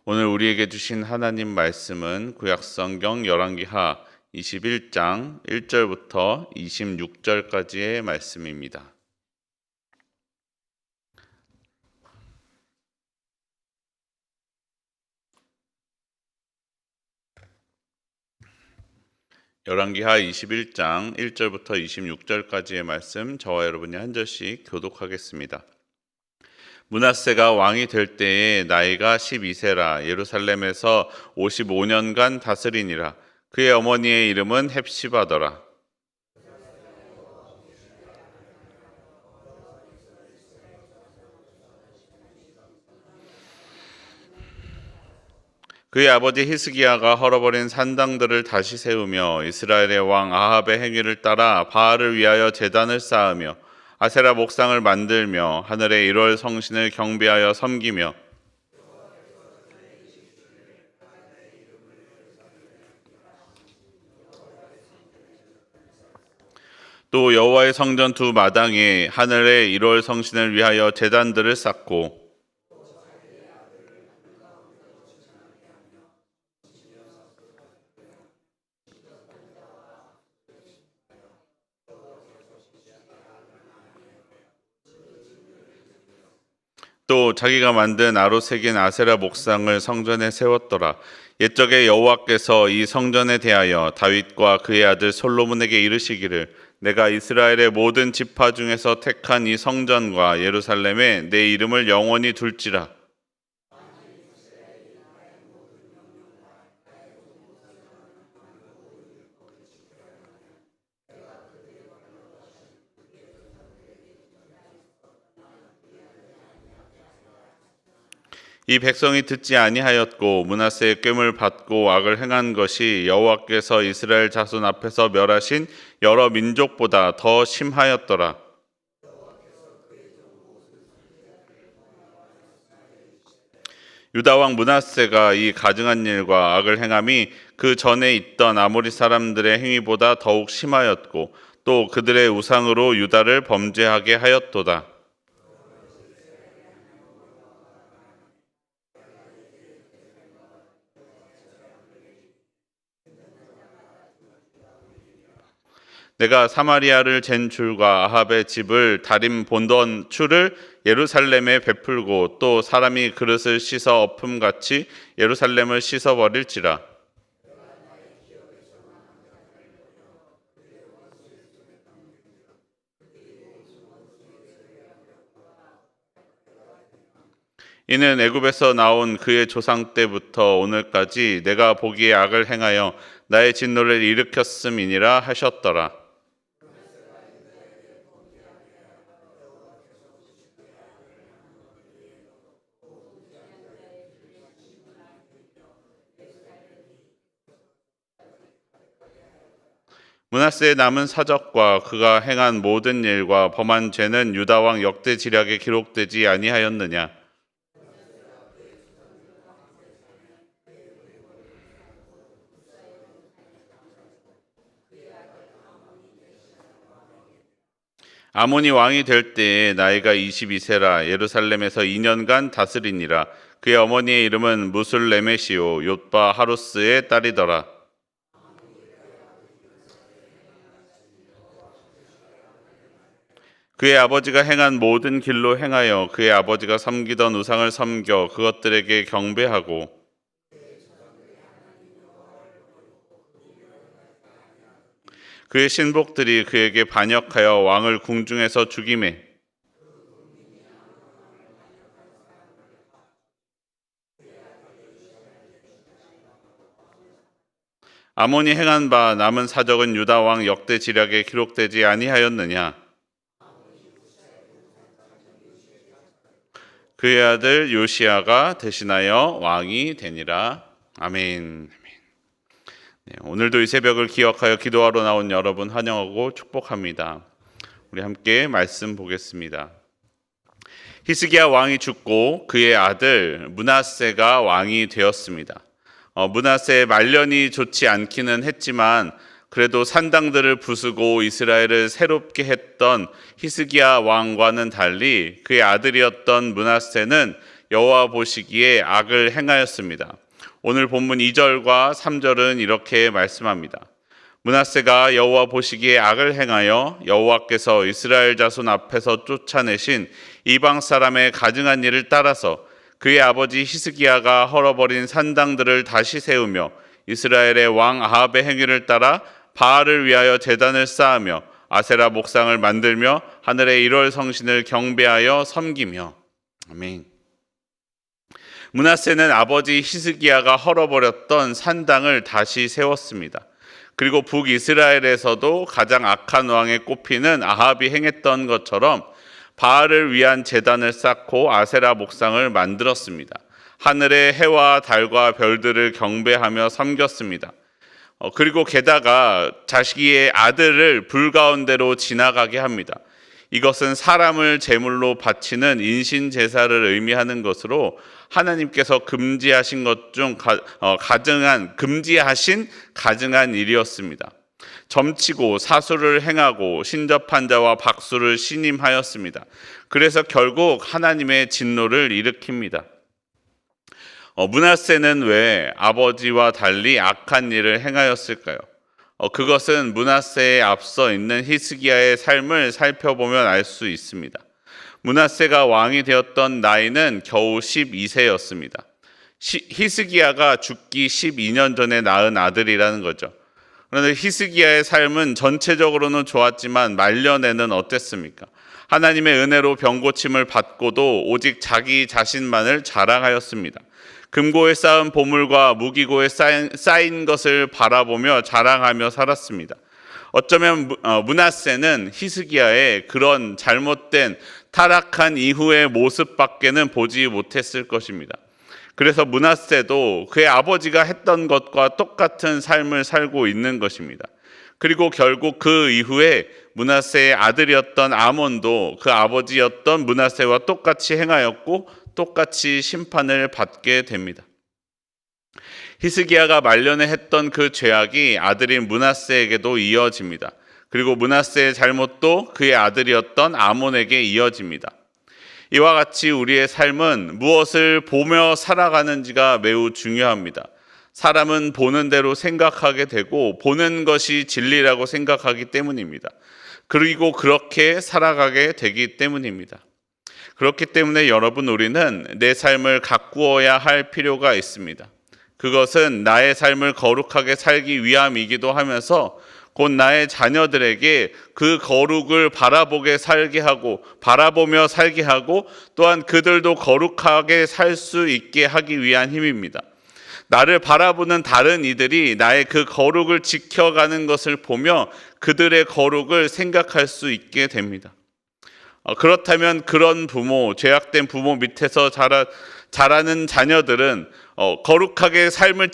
오늘 우리에게 주신 하나님 말씀은 구약성경 열왕기하 21장 1절부터 26절까지의 말씀입니다. 열왕기하 21장 1절부터 26절까지의 말씀, 저와 여러분이 한 절씩 교독하겠습니다. 므낫세가 왕이 될 때에 나이가 12세라 예루살렘에서 55년간 다스리니라. 그의 어머니의 이름은 헵시바더라. 그의 아버지 히스기야가 헐어버린 산당들을 다시 세우며 이스라엘의 왕 아합의 행위를 따라 바알을 위하여 제단을 쌓으며 아세라 목상을 만들며 하늘의 1월 성신을 경배하여 섬기며 또 여호와의 성전 두 마당에 하늘의 1월 성신을 위하여 제단들을 쌓고 또 자기가 만든 아로새긴 아세라 목상을 성전에 세웠더라. 옛적에 여호와께서 이 성전에 대하여 다윗과 그의 아들 솔로몬에게 이르시기를 내가 이스라엘의 모든 지파 중에서 택한 이 성전과 예루살렘에 내 이름을 영원히 둘지라. 이 백성이 듣지 아니하였고 므낫세의 꾀를 받고 악을 행한 것이 여호와께서 이스라엘 자손 앞에서 멸하신 여러 민족보다 더 심하였더라. 유다 왕 므낫세가 이 가증한 일과 악을 행함이 그 전에 있던 아모리 사람들의 행위보다 더욱 심하였고 또 그들의 우상으로 유다를 범죄하게 하였도다. 내가 사마리아를 잰 줄과 아합의 집을 다림 본던 추를 예루살렘에 베풀고 또 사람이 그릇을 씻어 엎음같이 예루살렘을 씻어버릴지라. 이는 애굽에서 나온 그의 조상 때부터 오늘까지 내가 보기에 악을 행하여 나의 진노를 일으켰음이니라 하셨더라. 므낫세의 남은 사적과 그가 행한 모든 일과 범한 죄는 유다 왕 역대 지략에 기록되지 아니하였느냐. 아몬이 왕이 될 때에 나이가 22세라 예루살렘에서 2년간 다스리니라. 그의 어머니의 이름은 무술레메시오 욥바 하루스의 딸이더라. 그의 아버지가 행한 모든 길로 행하여 그의 아버지가 섬기던 우상을 섬겨 그것들에게 경배하고 그의 신복들이 그에게 반역하여 왕을 궁중에서 죽이매 아몬이 행한 바 남은 사적은 유다 왕 역대 지략에 기록되지 아니하였느냐. 그의 아들 요시야가 대신하여 왕이 되니라. 아멘. 네, 오늘도 이 새벽을 기억하여 기도하러 나온 여러분 환영하고 축복합니다. 우리 함께 말씀 보겠습니다. 히스기야 왕이 죽고 그의 아들 므낫세가 왕이 되었습니다. 므낫세의 말년이 좋지 않기는 했지만 그래도 산당들을 부수고 이스라엘을 새롭게 했던 히스기야 왕과는 달리 그의 아들이었던 므낫세는 여호와 보시기에 악을 행하였습니다. 오늘 본문 2절과 3절은 이렇게 말씀합니다. 므낫세가 여호와 보시기에 악을 행하여 여호와께서 이스라엘 자손 앞에서 쫓아내신 이방 사람의 가증한 일을 따라서 그의 아버지 히스기야가 헐어버린 산당들을 다시 세우며 이스라엘의 왕 아합의 행위를 따라 바알을 위하여 제단을 쌓으며 아세라 목상을 만들며 하늘의 일월 성신을 경배하여 섬기며. 아멘. 므낫세는 아버지 히스기야가 헐어버렸던 산당을 다시 세웠습니다. 그리고 북이스라엘에서도 가장 악한 왕에 꼽히는 아합이 행했던 것처럼 바알을 위한 제단을 쌓고 아세라 목상을 만들었습니다. 하늘의 해와 달과 별들을 경배하며 섬겼습니다. 그리고 게다가 자식의 아들을 불 가운데로 지나가게 합니다. 이것은 사람을 제물로 바치는 인신 제사를 의미하는 것으로 하나님께서 금지하신 것 중 금지하신 가증한 일이었습니다. 점치고 사수를 행하고 신접한 자와 박수를 신임하였습니다. 그래서 결국 하나님의 진노를 일으킵니다. 므낫세는 왜 아버지와 달리 악한 일을 행하였을까요? 그것은 므낫세에 앞서 있는 히스기야의 삶을 살펴보면 알 수 있습니다. 므낫세가 왕이 되었던 나이는 겨우 12세였습니다. 히스기야가 죽기 12년 전에 낳은 아들이라는 거죠. 그런데 히스기야의 삶은 전체적으로는 좋았지만 말년에는 어땠습니까? 하나님의 은혜로 병고침을 받고도 오직 자기 자신만을 자랑하였습니다. 금고에 쌓은 보물과 무기고에 쌓인 것을 바라보며 자랑하며 살았습니다. 어쩌면 므낫세는 히스기야의 그런 잘못된 타락한 이후의 모습밖에는 보지 못했을 것입니다. 그래서 므낫세도 그의 아버지가 했던 것과 똑같은 삶을 살고 있는 것입니다. 그리고 결국 그 이후에 므낫세의 아들이었던 아몬도 그 아버지였던 므낫세와 똑같이 행하였고 똑같이 심판을 받게 됩니다. 히스기야가 말년에 했던 그 죄악이 아들인 므낫세에게도 이어집니다. 그리고 므낫세의 잘못도 그의 아들이었던 아몬에게 이어집니다. 이와 같이 우리의 삶은 무엇을 보며 살아가는지가 매우 중요합니다. 사람은 보는 대로 생각하게 되고 보는 것이 진리라고 생각하기 때문입니다. 그리고 그렇게 살아가게 되기 때문입니다. 그렇기 때문에 여러분, 우리는 내 삶을 가꾸어야 할 필요가 있습니다. 그것은 나의 삶을 거룩하게 살기 위함이기도 하면서 곧 나의 자녀들에게 그 거룩을 바라보며 살게 하고 또한 그들도 거룩하게 살 수 있게 하기 위한 힘입니다. 나를 바라보는 다른 이들이 나의 그 거룩을 지켜가는 것을 보며 그들의 거룩을 생각할 수 있게 됩니다. 그렇다면 그런 부모, 죄악된 부모 밑에서 자라는 자녀들은 거룩하게 삶을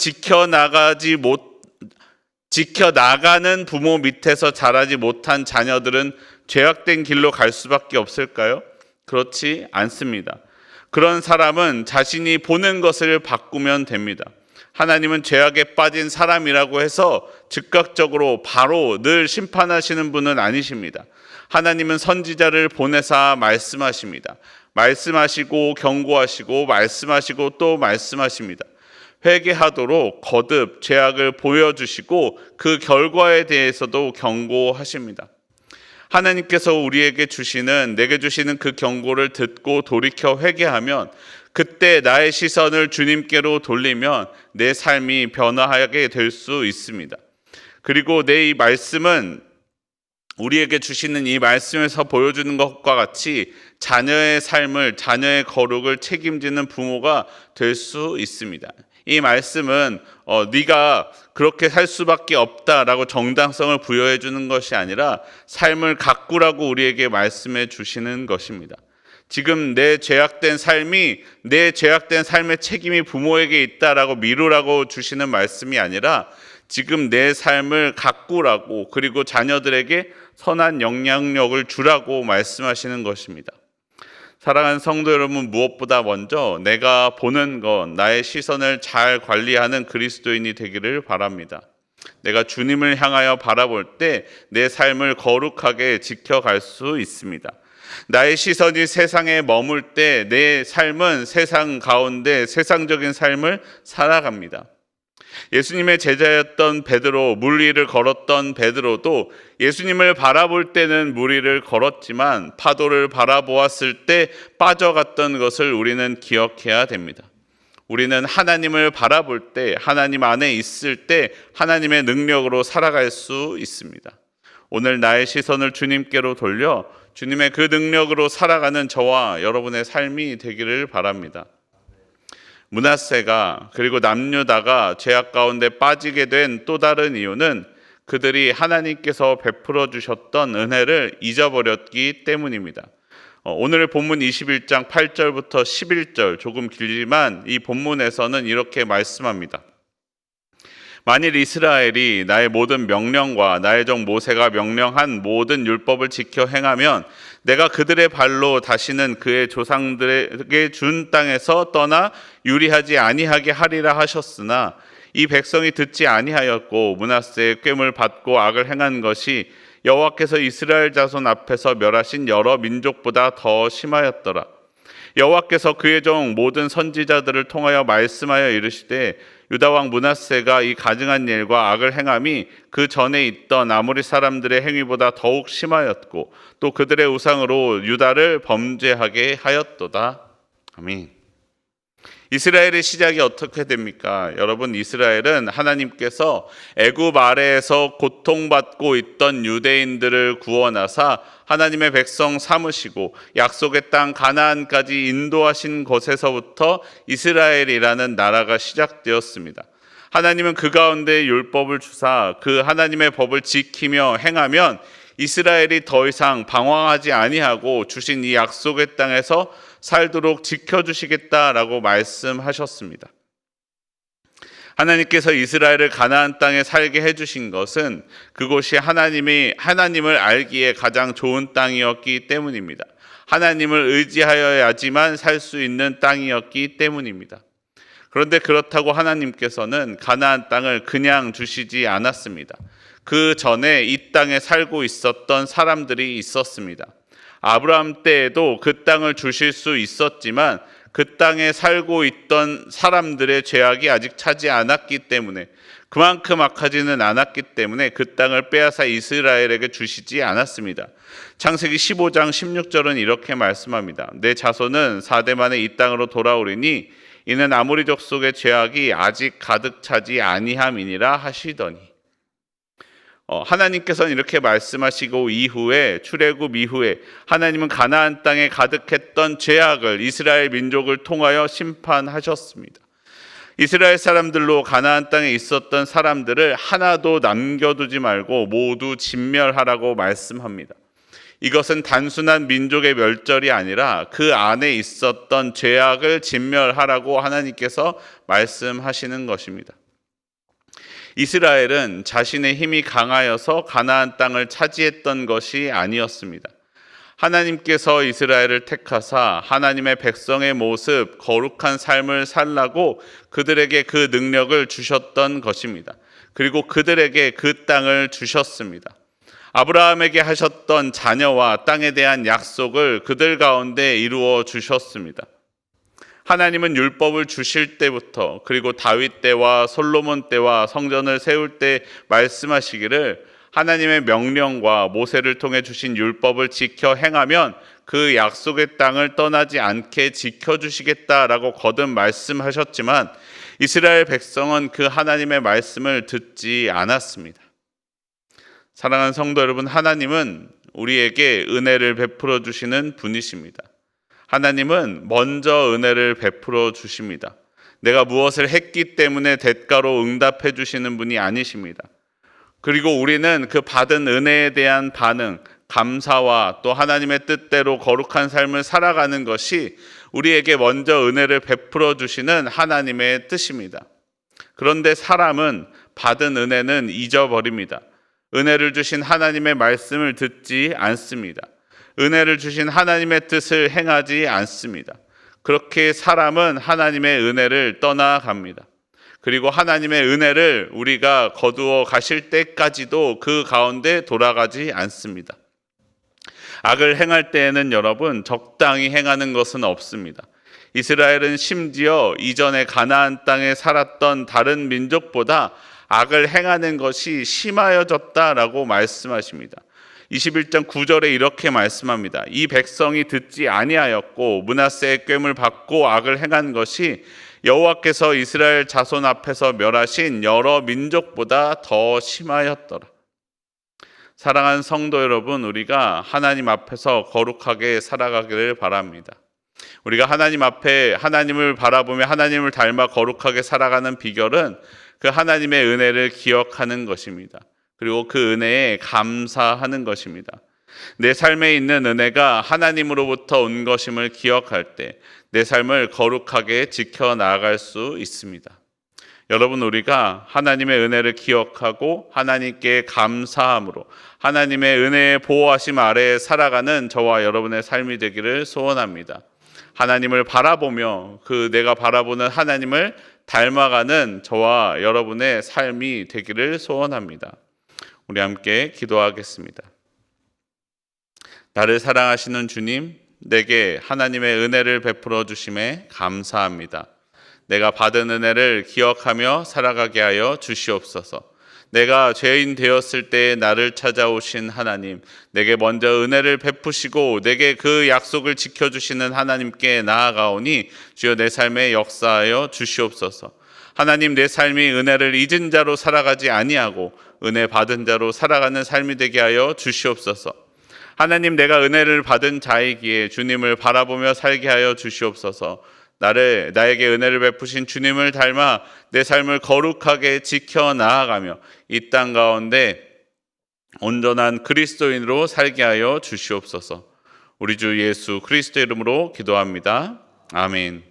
지켜나가는 부모 밑에서 자라지 못한 자녀들은 죄악된 길로 갈 수밖에 없을까요? 그렇지 않습니다. 그런 사람은 자신이 보는 것을 바꾸면 됩니다. 하나님은 죄악에 빠진 사람이라고 해서 즉각적으로 바로 늘 심판하시는 분은 아니십니다. 하나님은 선지자를 보내사 말씀하십니다. 말씀하시고 경고하시고 말씀하시고 또 말씀하십니다. 회개하도록 거듭 죄악을 보여주시고 그 결과에 대해서도 경고하십니다. 하나님께서 내게 주시는 그 경고를 듣고 돌이켜 회개하면, 그때 나의 시선을 주님께로 돌리면 내 삶이 변화하게 될 수 있습니다. 그리고 이 말씀은 우리에게 주시는 이 말씀에서 보여주는 것과 같이 자녀의 삶을, 자녀의 거룩을 책임지는 부모가 될 수 있습니다. 이 말씀은 네가 그렇게 살 수밖에 없다라고 정당성을 부여해 주는 것이 아니라 삶을 가꾸라고 우리에게 말씀해 주시는 것입니다. 지금 내 죄악된 삶의 책임이 부모에게 있다라고 미루라고 주시는 말씀이 아니라 지금 내 삶을 가꾸라고, 그리고 자녀들에게 선한 영향력을 주라고 말씀하시는 것입니다. 사랑하는 성도 여러분, 무엇보다 먼저 내가 보는 것, 나의 시선을 잘 관리하는 그리스도인이 되기를 바랍니다. 내가 주님을 향하여 바라볼 때 내 삶을 거룩하게 지켜갈 수 있습니다. 나의 시선이 세상에 머물 때 내 삶은 세상 가운데 세상적인 삶을 살아갑니다. 예수님의 제자였던 베드로, 물 위를 걸었던 베드로도 예수님을 바라볼 때는 물 위를 걸었지만 파도를 바라보았을 때 빠져갔던 것을 우리는 기억해야 됩니다. 우리는 하나님을 바라볼 때, 하나님 안에 있을 때 하나님의 능력으로 살아갈 수 있습니다. 오늘 나의 시선을 주님께로 돌려 주님의 그 능력으로 살아가는 저와 여러분의 삶이 되기를 바랍니다. 므낫세가 그리고 남유다가 죄악 가운데 빠지게 된 또 다른 이유는 그들이 하나님께서 베풀어 주셨던 은혜를 잊어버렸기 때문입니다. 오늘 본문 21장 8절부터 11절, 조금 길지만 이 본문에서는 이렇게 말씀합니다. 만일 이스라엘이 나의 모든 명령과 나의 종 모세가 명령한 모든 율법을 지켜 행하면 내가 그들의 발로 다시는 그의 조상들에게 준 땅에서 떠나 유리하지 아니하게 하리라 하셨으나 이 백성이 듣지 아니하였고 므낫세의 꾀를 받고 악을 행한 것이 여호와께서 이스라엘 자손 앞에서 멸하신 여러 민족보다 더 심하였더라. 여호와께서 그의 종 모든 선지자들을 통하여 말씀하여 이르시되 유다 왕 므낫세가 이 가증한 일과 악을 행함이 그 전에 있던 아모리 사람들의 행위보다 더욱 심하였고 또 그들의 우상으로 유다를 범죄하게 하였도다. 아멘. 이스라엘의 시작이 어떻게 됩니까? 여러분, 이스라엘은 하나님께서 애굽 아래에서 고통받고 있던 유대인들을 구원하사 하나님의 백성 삼으시고 약속의 땅 가나안까지 인도하신 곳에서부터 이스라엘이라는 나라가 시작되었습니다. 하나님은 그 가운데 율법을 주사 그 하나님의 법을 지키며 행하면 이스라엘이 더 이상 방황하지 아니하고 주신 이 약속의 땅에서 살도록 지켜주시겠다라고 말씀하셨습니다. 하나님께서 이스라엘을 가나안 땅에 살게 해주신 것은 그곳이 하나님을 알기에 가장 좋은 땅이었기 때문입니다. 하나님을 의지하여야지만 살 수 있는 땅이었기 때문입니다. 그런데 그렇다고 하나님께서는 가나안 땅을 그냥 주시지 않았습니다. 그 전에 이 땅에 살고 있었던 사람들이 있었습니다. 아브라함 때에도 그 땅을 주실 수 있었지만 그 땅에 살고 있던 사람들의 죄악이 아직 차지 않았기 때문에, 그만큼 악하지는 않았기 때문에 그 땅을 빼앗아 이스라엘에게 주시지 않았습니다. 창세기 15장 16절은 이렇게 말씀합니다. 내 자손은 4대 만에 이 땅으로 돌아오리니 이는 아모리 족속의 죄악이 아직 가득 차지 아니함이니라 하시더니, 하나님께서는 이렇게 말씀하시고 이후에 출애굽 이후에 하나님은 가나안 땅에 가득했던 죄악을 이스라엘 민족을 통하여 심판하셨습니다. 이스라엘 사람들로 가나안 땅에 있었던 사람들을 하나도 남겨두지 말고 모두 진멸하라고 말씀합니다. 이것은 단순한 민족의 멸절이 아니라 그 안에 있었던 죄악을 진멸하라고 하나님께서 말씀하시는 것입니다. 이스라엘은 자신의 힘이 강하여서 가나안 땅을 차지했던 것이 아니었습니다. 하나님께서 이스라엘을 택하사 하나님의 백성의 모습, 거룩한 삶을 살라고 그들에게 그 능력을 주셨던 것입니다. 그리고 그들에게 그 땅을 주셨습니다. 아브라함에게 하셨던 자녀와 땅에 대한 약속을 그들 가운데 이루어 주셨습니다. 하나님은 율법을 주실 때부터, 그리고 다윗 때와 솔로몬 때와 성전을 세울 때 말씀하시기를 하나님의 명령과 모세를 통해 주신 율법을 지켜 행하면 그 약속의 땅을 떠나지 않게 지켜주시겠다라고 거듭 말씀하셨지만 이스라엘 백성은 그 하나님의 말씀을 듣지 않았습니다. 사랑하는 성도 여러분, 하나님은 우리에게 은혜를 베풀어 주시는 분이십니다. 하나님은 먼저 은혜를 베풀어 주십니다. 내가 무엇을 했기 때문에 대가로 응답해 주시는 분이 아니십니다. 그리고 우리는 그 받은 은혜에 대한 반응, 감사와 또 하나님의 뜻대로 거룩한 삶을 살아가는 것이 우리에게 먼저 은혜를 베풀어 주시는 하나님의 뜻입니다. 그런데 사람은 받은 은혜는 잊어버립니다. 은혜를 주신 하나님의 말씀을 듣지 않습니다. 은혜를 주신 하나님의 뜻을 행하지 않습니다. 그렇게 사람은 하나님의 은혜를 떠나갑니다. 그리고 하나님의 은혜를 우리가 거두어 가실 때까지도 그 가운데 돌아가지 않습니다. 악을 행할 때에는 여러분 적당히 행하는 것은 없습니다. 이스라엘은 심지어 이전에 가나안 땅에 살았던 다른 민족보다 악을 행하는 것이 심하여졌다라고 말씀하십니다. 21장 9절에 이렇게 말씀합니다. 이 백성이 듣지 아니하였고 므낫세의 꾀를 받고 악을 행한 것이 여호와께서 이스라엘 자손 앞에서 멸하신 여러 민족보다 더 심하였더라. 사랑하는 성도 여러분, 우리가 하나님 앞에서 거룩하게 살아가기를 바랍니다. 우리가 하나님 앞에 하나님을 바라보며 하나님을 닮아 거룩하게 살아가는 비결은 그 하나님의 은혜를 기억하는 것입니다. 그리고 그 은혜에 감사하는 것입니다. 내 삶에 있는 은혜가 하나님으로부터 온 것임을 기억할 때 내 삶을 거룩하게 지켜나갈 수 있습니다. 여러분, 우리가 하나님의 은혜를 기억하고 하나님께 감사함으로 하나님의 은혜의 보호하심 아래에 살아가는 저와 여러분의 삶이 되기를 소원합니다. 하나님을 바라보며 그 내가 바라보는 하나님을 닮아가는 저와 여러분의 삶이 되기를 소원합니다. 우리 함께 기도하겠습니다. 나를 사랑하시는 주님, 내게 하나님의 은혜를 베풀어 주심에 감사합니다. 내가 받은 은혜를 기억하며 살아가게 하여 주시옵소서. 내가 죄인 되었을 때 나를 찾아오신 하나님, 내게 먼저 은혜를 베푸시고 내게 그 약속을 지켜주시는 하나님께 나아가오니 주여 내 삶에 역사하여 주시옵소서. 하나님, 내 삶이 은혜를 잊은 자로 살아가지 아니하고 은혜 받은 자로 살아가는 삶이 되게 하여 주시옵소서. 하나님, 내가 은혜를 받은 자이기에 주님을 바라보며 살게 하여 주시옵소서. 나에게 은혜를 베푸신 주님을 닮아 내 삶을 거룩하게 지켜 나아가며 이 땅 가운데 온전한 그리스도인으로 살게 하여 주시옵소서. 우리 주 예수 그리스도 이름으로 기도합니다. 아멘.